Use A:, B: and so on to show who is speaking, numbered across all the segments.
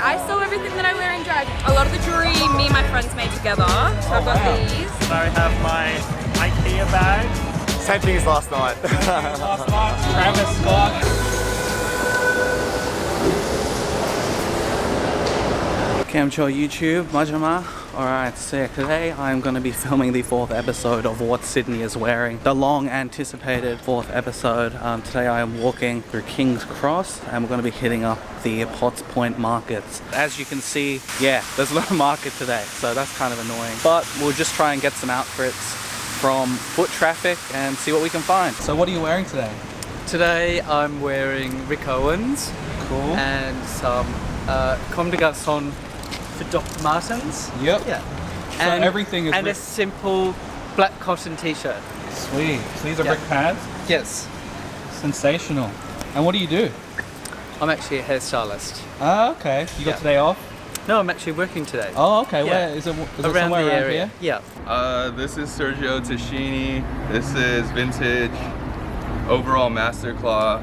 A: I sew everything that I wear in drag. A lot of the jewelry me and my friends made together. So I've got these.
B: So I have my IKEA bag.
C: Same thing as last night.
B: Travis Scott.
D: Camcho YouTube, Majama. Alright, so today I'm going to be filming the 4th episode of What Sydney is Wearing. The long anticipated 4th episode. Today I am walking through King's Cross and we're going to be hitting up the Potts Point markets. As you can see, yeah, there's no market today, so that's kind of annoying. But we'll just try and get some outfits from foot traffic and see what we can find. So what are you wearing today?
E: Today I'm wearing Rick Owens.
D: Cool.
E: And some Comme des Garçons for Dr. Martens.
D: Yep.
E: Yeah.
D: So
E: And
D: everything is
E: and a simple black cotton t-shirt.
D: Sweet. So these are
E: Yeah.
D: brick pads?
E: Yes.
D: Sensational. And what do you do?
E: I'm actually a hairstylist.
D: Ah, okay. You got
E: Yeah.
D: today off?
E: No, I'm actually working today.
D: Oh, okay.
E: Yeah.
D: Where is it? Is it
E: around
D: somewhere
E: the
D: around
E: area.
D: here?
E: Yeah.
F: This is Sergio Tashini. This is Vintage. Overall Master Claw.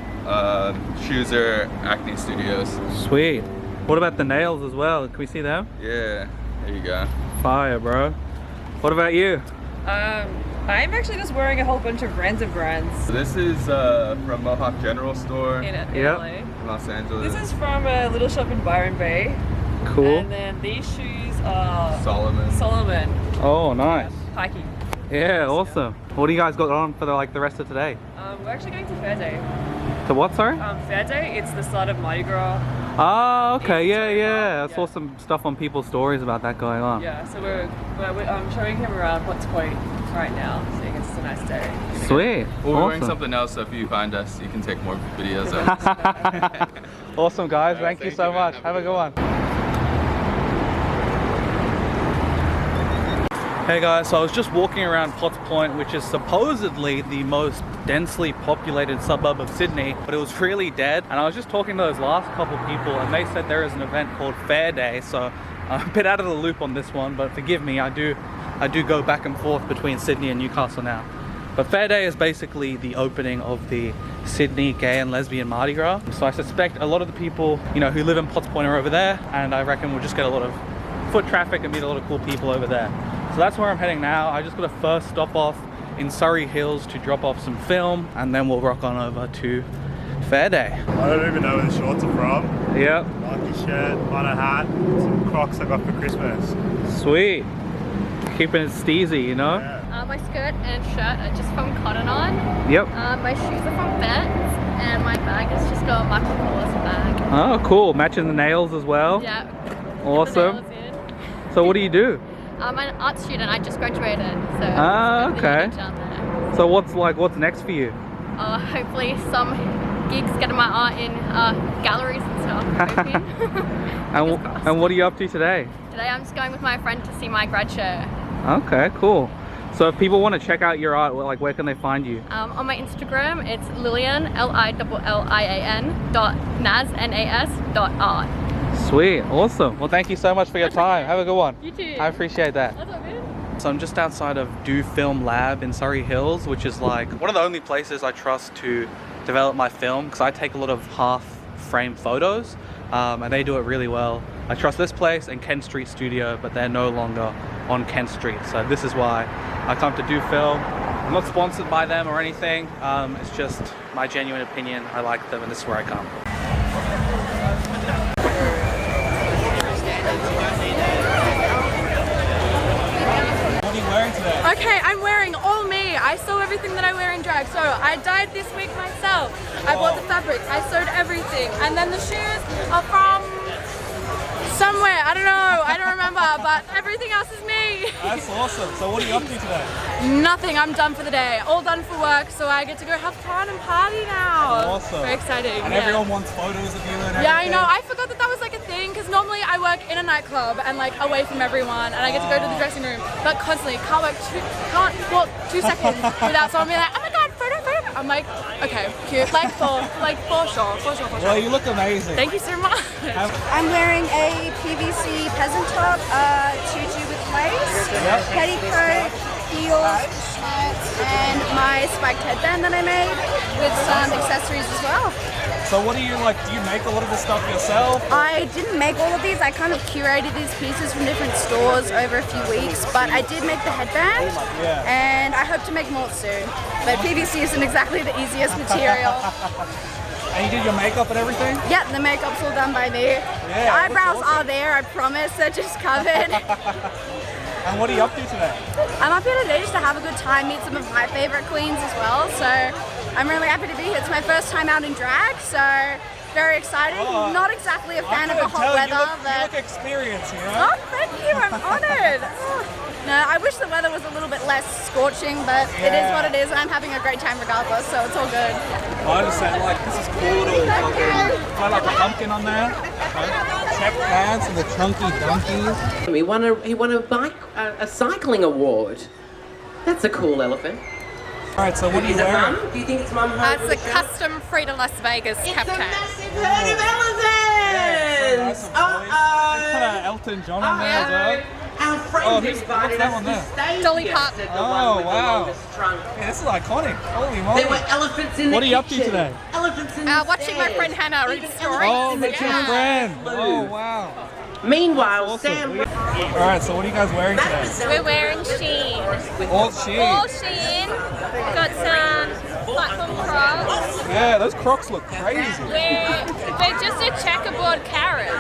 F: Chooser Acne Studios.
D: Sweet. What about the nails as well? Can we see them?
F: Yeah, there you go.
D: Fire, bro. What about you?
A: I'm actually just wearing a whole bunch of brands.
F: So this is from Mohawk General Store
A: In
F: in
D: Yep.
A: LA.
F: Los Angeles.
A: This is from a little shop in Byron Bay.
D: Cool.
A: And then these shoes are
F: Solomon.
A: Solomon.
D: Oh, nice.
A: Pikey.
D: Yeah, awesome. What do you guys got on for the rest of today?
A: We're actually going to Fair Day.
D: To what, sorry?
A: Fair Day, it's the start of Mardi Gras.
D: Oh, okay. Yeah, yeah. I
A: Yeah.
D: saw some stuff on people's stories about that going on.
A: Yeah, so we're showing him around Potts Point right now, seeing it's a nice day.
D: Sweet.
F: Well, we're wearing
D: Awesome.
F: something else, so if you find us, you can take more videos of us.
D: Awesome, guys.
F: All right,
D: Thank you
F: thank
D: so
F: you, man.
D: much.
F: Have
D: Have
F: a
D: a
F: good
D: good one. Hey guys, so I was just walking around Potts Point, which is supposedly the most densely populated suburb of Sydney, but it was really dead. And I was just talking to those last couple people and they said there is an event called Fair Day, so I'm a bit out of the loop on this one, but forgive me, I do go back and forth between Sydney and Newcastle now. But Fair Day is basically the opening of the Sydney Gay and Lesbian Mardi Gras. So I suspect a lot of the people, you know, who live in Potts Point are over there, and I reckon we'll just get a lot of foot traffic and meet a lot of cool people over there. So that's where I'm heading now. I just got a first stop off in Surrey Hills to drop off some film, and then we'll rock on over to Fair Day.
B: I don't even know where the shorts are from.
D: Yep,
B: Nike shirt, on a hat, some Crocs I got for Christmas.
D: sweet. Keeping it steezy, you know?
B: Yeah.
G: My skirt and shirt are just from Cotton On.
D: Yep.
G: My shoes are from Vets, and my bag is just a Michael Kors bag.
D: Oh, cool. Matching the nails as well.
G: Yeah.
D: Awesome.
G: Get the nails in.
D: So what do you do?
G: I'm an art student. I just graduated, so.
D: Ah,
G: it's good
D: okay.
G: to get down there.
D: So what's next for you?
G: Hopefully some gigs, getting my art in galleries and stuff. Hoping. Fingers crossed.
D: And what are you up to today?
G: Today I'm just going with my friend to see my grad show.
D: Okay, cool. So if people want to check out your art, like where can they find you?
G: On my Instagram, it's Lillian, Lillian .nas.art.
D: Sweet, awesome. Well, thank you so much for your time. Have a good one.
G: You too.
D: I appreciate that.
G: That's all good.
D: So I'm just outside of Do Film Lab in Surrey Hills, which is like one of the only places I trust to develop my film, because I take a lot of half frame photos and they do it really well. I trust this place and Kent Street Studio, but they're no longer on Kent Street. So this is why I come to Do Film. I'm not sponsored by them or anything. It's just my genuine opinion. I like them and this is where I come. What are you wearing today?
A: Okay, I'm wearing all me. I sew everything that I wear in drag. So I dyed this week myself. I bought the fabric. I sewed everything. And then the shoes are from somewhere. I don't know. I don't remember. But everything else is me.
D: That's awesome. So what are you up to today?
A: Nothing. I'm done for the day. All done for work. So I get to go have fun and party now.
D: Awesome.
A: Very exciting.
D: And
A: yeah.
D: everyone wants photos of you and everything.
A: Yeah, I know. I forgot that was like a thing because normally I work in a nightclub and like away from everyone, and I get to go to the dressing room, but constantly can't walk 2 seconds without someone being like, oh my god, photo. I'm like, okay, cute, like for sure.
D: Well, you look amazing.
A: Thank you so much.
H: I'm wearing a PVC peasant top, tutu with lace, petticoat, heels, shorts, and my spiked headband that I made with some accessories as well.
I: So what do you like? Do you make a lot of this stuff yourself?
H: I didn't make all of these. I kind of curated these pieces from different stores over a few weeks, but I did make the headband, and I hope to make more soon. But PVC isn't exactly the easiest material.
I: And you did your makeup and everything?
H: Yeah, the makeup's all done by me.
I: Yeah,
H: The eyebrows are there, I promise. They're just covered.
I: And what are you up to today?
H: I'm up here today just to have a good time, meet some of my favorite queens as well. So I'm really happy to be here. It's my first time out in drag, so very excited. Not exactly a fan of the hot weather,
I: you look experienced, you
H: Oh,
I: know?
H: thank you, I'm honored. No, I wish the weather was a little bit less scorching, but it is what it is, and I'm having a great time regardless, so it's all good.
I: I understand, like, this is cool little fucking, like a pumpkin on there. Check pants and the chunky donkeys.
J: He won a cycling award. That's a cool elephant.
I: Alright, so what are you wearing?
J: Do you think it's Mum?
A: It's a custom Frida Las Vegas cupcake.
J: Herd of elephants! Uh-oh!
I: Elton John on there as well.
J: Our friends invited
I: that one
J: us to stay
A: Dolly
J: together.
A: Parton.
J: The one with the longest trunk.
I: Yeah, this is iconic. Holy moly.
J: There were elephants in the
I: What are you up to
J: kitchen.
I: today?
J: Elephants in the
A: Watching my friend Hannah read stories.
I: Oh, that's your friend. Oh, wow.
J: Meanwhile,
I: Sam. Alright, so what are you guys wearing today?
A: We're wearing Shein.
I: All Shein.
A: All Shein. Got some platform Crocs.
I: Yeah, those Crocs look crazy.
A: They're just a checkerboard carrot.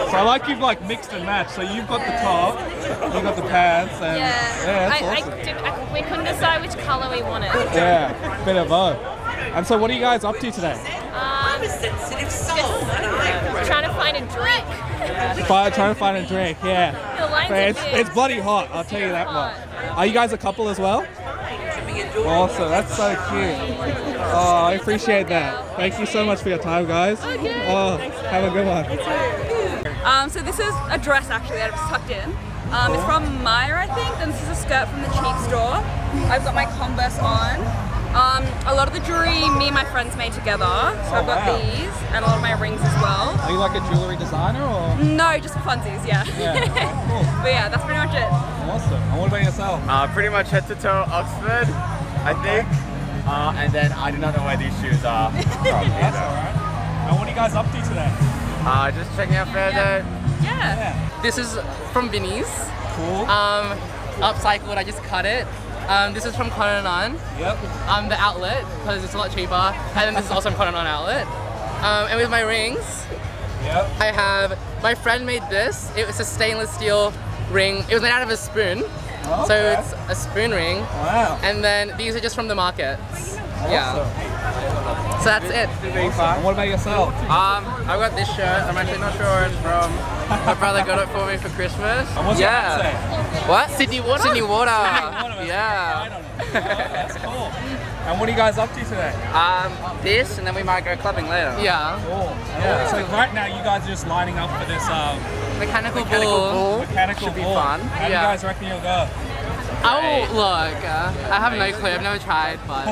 I: So I like you've like mixed and matched. So you've got the top, you've got the pants, and that's awesome.
A: We couldn't decide which color we wanted.
I: Yeah, bit of both. And so what are you guys up to today?
A: Trying to find a drink.
I: Trying to find a drink, yeah.
A: The lines
I: Man,
A: are
I: it's bloody hot, I'll tell you that much. Are you guys a couple as well? Awesome, that's so cute. Oh, I appreciate that. Thank you so much for your time, guys. Oh, have a good one.
A: So this is a dress actually that I've just tucked in. It's from Maya, I think, and this is a skirt from the cheap store. I've got my Converse on. A lot of the jewelry me and my friends made together, so I've got these and a lot of my rings as well.
I: Are you like a jewelry designer or?
A: No, just for funsies, yeah.
I: Cool.
A: But yeah, that's pretty much it.
I: Awesome. And what about yourself?
C: Pretty much head to toe Oxford, I think. And then I do not know where these shoes are from.
I: That's alright. And what are you guys up to today?
C: Just checking out Fair Day.
A: Yeah.
E: This is from Vinnie's.
I: Cool.
E: Upcycled, I just cut it. This is from Cotton On.
I: Yep.
E: The outlet, because it's a lot cheaper. And then this is also from Cotton On outlet. And with my rings, I have, my friend made this. It was a stainless steel ring. It was made out of a spoon. So it's a spoon ring.
I: Wow.
E: And then these are just from the market.
I: Awesome.
E: Yeah. So that's it.
I: And what about yourself?
E: I've got this shirt. I'm actually not sure where it's from. My brother got it for me for Christmas.
I: And what's your hat say?
E: What? Sydney Water? Sydney Water.
I: Yeah. That's cool. And what are you guys up to today?
E: This, and then we might go clubbing later. Yeah.
I: Cool. Yeah. So right now you guys are just lining up for this
E: mechanical
I: bull.
E: Should be fun.
I: How do you guys reckon you'll go?
E: Oh, look, I have no clue. I've never tried, but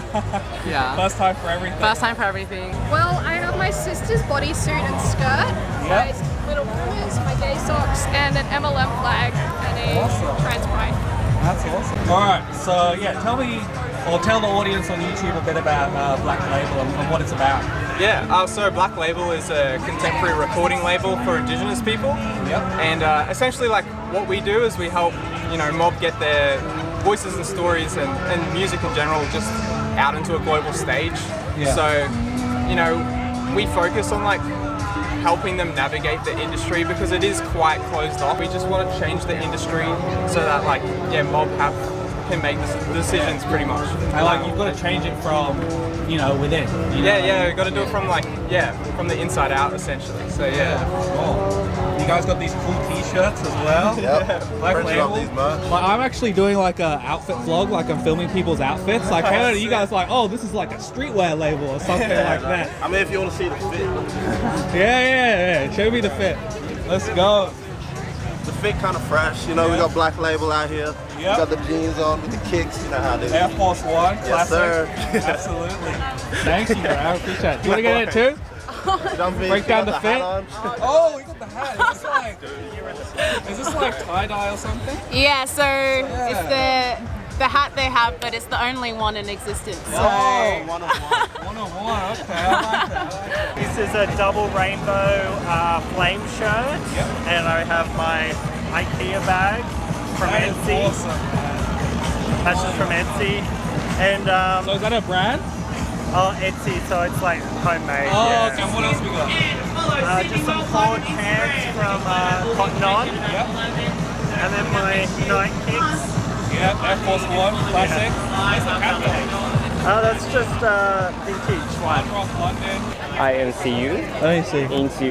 E: yeah.
I: First time for everything.
E: First time for everything.
G: Well, I have my sister's bodysuit and skirt, sized little runners, my gay socks, and an MLM flag and a trans pride.
I: That's awesome. Alright, so yeah, tell the audience on YouTube a bit about Black Label and what it's about.
K: Yeah, so Black Label is a contemporary recording label for Indigenous people.
I: Yep.
K: And essentially like what we do is we help, mob get their voices and stories and music in general just out into a global stage.
I: Yeah.
K: So, we focus on like helping them navigate the industry because it is quite closed off. We just want to change the industry so that mob can make decisions pretty much.
I: And you've got to change it from, within.
K: Yeah, we've got to do it from from the inside out essentially. So yeah.
I: Cool. You guys got these cool t-shirts as well.
C: Yep.
I: Black
C: Printed
I: Label.
C: off these merch.
I: I'm actually doing like a outfit vlog, I'm filming people's outfits. How do you guys this is like a streetwear label or something like that.
C: I mean, if you want to see the fit.
I: Yeah. Show me the fit. Let's go.
C: The fit kind of fresh. We got Black Label out here.
I: Yep.
C: We got the jeans on with the kicks. You know how they
I: Air Force One.
C: Yes,
I: classic.
C: sir.
I: Absolutely. Thank you, bro. I appreciate it. Do you want to get in it too? Break down the fit. Oh, you got the hat. Is this like tie-dye or something?
A: Yeah, so it's
L: the hat they have, but it's the only one in existence. So.
I: Oh, one of one. Okay, I like that.
B: This is a double rainbow flame shirt, and I have my IKEA bag from Etsy.
I: Awesome, man.
B: That's just from Etsy. And
I: so is that a brand?
B: Oh, Etsy, so it's like homemade.
I: Oh,
B: yeah.
I: okay. And what else we got?
B: Just some cord pants from Cotton On.
I: Yep.
B: And then my night kicks.
I: Yep, Air Force One, classic.
B: That's just vintage one.
I: London.
C: INCU. Into.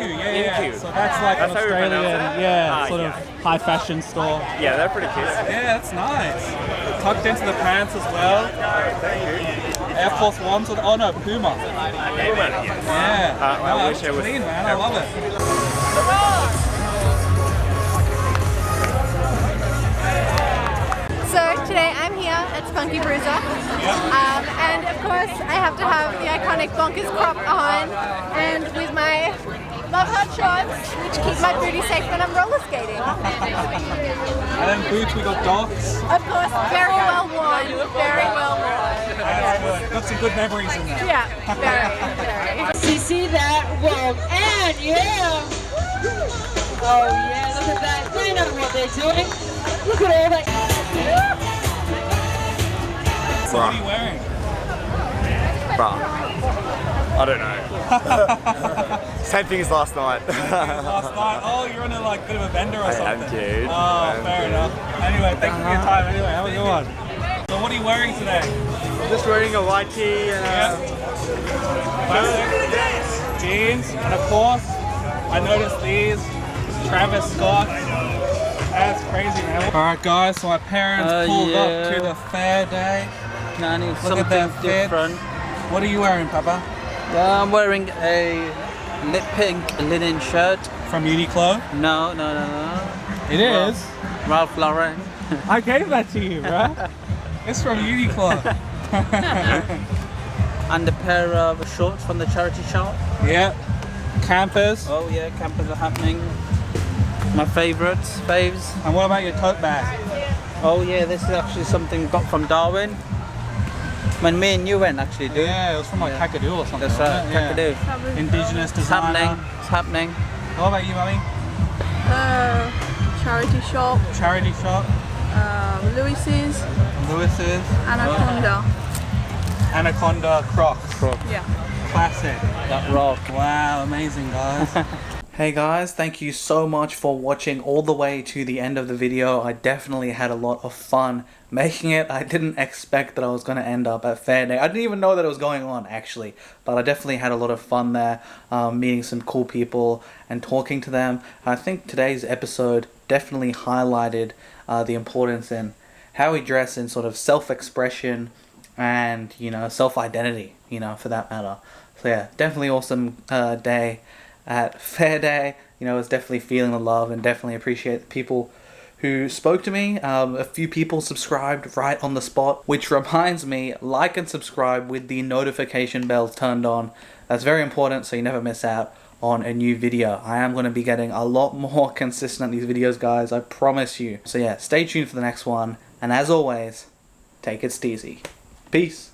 I: Yeah. So that's like an Australian, sort of high fashion store.
C: Yeah, they're pretty cute.
I: Yeah, that's nice. Tucked into the pants as well. Air Force Ones. Oh no, Puma. Yeah.
C: I wish
I: it was clean, man. I love it.
M: So today I'm here at Spunky Bruiser, and of course I have to have the iconic bonkers crop on, and with my love heart shorts, which keep my booty safe when I'm roller skating.
I: And then boots, we got Docs.
M: Of course, very well worn, very well worn.
I: That's good. Got some good memories in there.
M: Yeah, very.
N: You see that? Whoa, and yeah! Oh yeah, look at that. They know what they're doing. Look at all that.
I: So what are you wearing?
C: I don't know. Same thing as last night.
I: Last night? Oh, you're on a like bit of a bender or something.
C: I am, dude.
I: Oh, fair enough. Anyway, thank you for your time. Anyway, have a good one. So what are you wearing today?
B: I'm just wearing a white tee and
I: classic jeans, and of course, I noticed these. Travis Scott. That's crazy, man. Alright guys, so my parents pulled up to the fair day.
D: I need
I: Look
D: something
I: at that fit.
D: different.
I: What are you wearing, Papa?
D: I'm wearing a pink linen shirt.
I: From Uniqlo?
D: No.
I: It is?
D: Ralph Lauren.
I: I gave that to you, bro. It's from Uniqlo.
D: And a pair of shorts from the charity shop.
I: Yeah. Campers.
D: Oh yeah, campers are happening. My faves.
I: And what about your tote bag?
D: Oh yeah, this is actually something got from Darwin. When me and you went actually, dude.
I: Yeah, it was from like Kakadu or something.
D: That's right, Kakadu.
I: Indigenous designer.
D: It's happening.
I: What about you, Mummy?
A: Charity shop.
I: Charity shop.
A: Lewis's.
I: Anaconda. Anaconda Crocs.
A: Yeah.
I: Classic.
D: That rock.
I: Wow, amazing guys.
D: Hey guys, thank you so much for watching all the way to the end of the video. I definitely had a lot of fun making it. I didn't expect that I was going to end up at Fair Day. I didn't even know that it was going on actually, but I definitely had a lot of fun there, meeting some cool people and talking to them. I think today's episode definitely highlighted the importance in how we dress in sort of self-expression and, you know, self-identity, you know, for that matter. So yeah, definitely awesome day at Fair Day. You know, I was definitely feeling the love and definitely appreciate the people who spoke to me. A few people subscribed right on the spot, which reminds me, like and subscribe with the notification bells turned on. That's very important so you never miss out on a new video. I am going to be getting a lot more consistent at these videos, guys, I promise you. So yeah, stay tuned for the next one, and as always, take it steezy. Peace.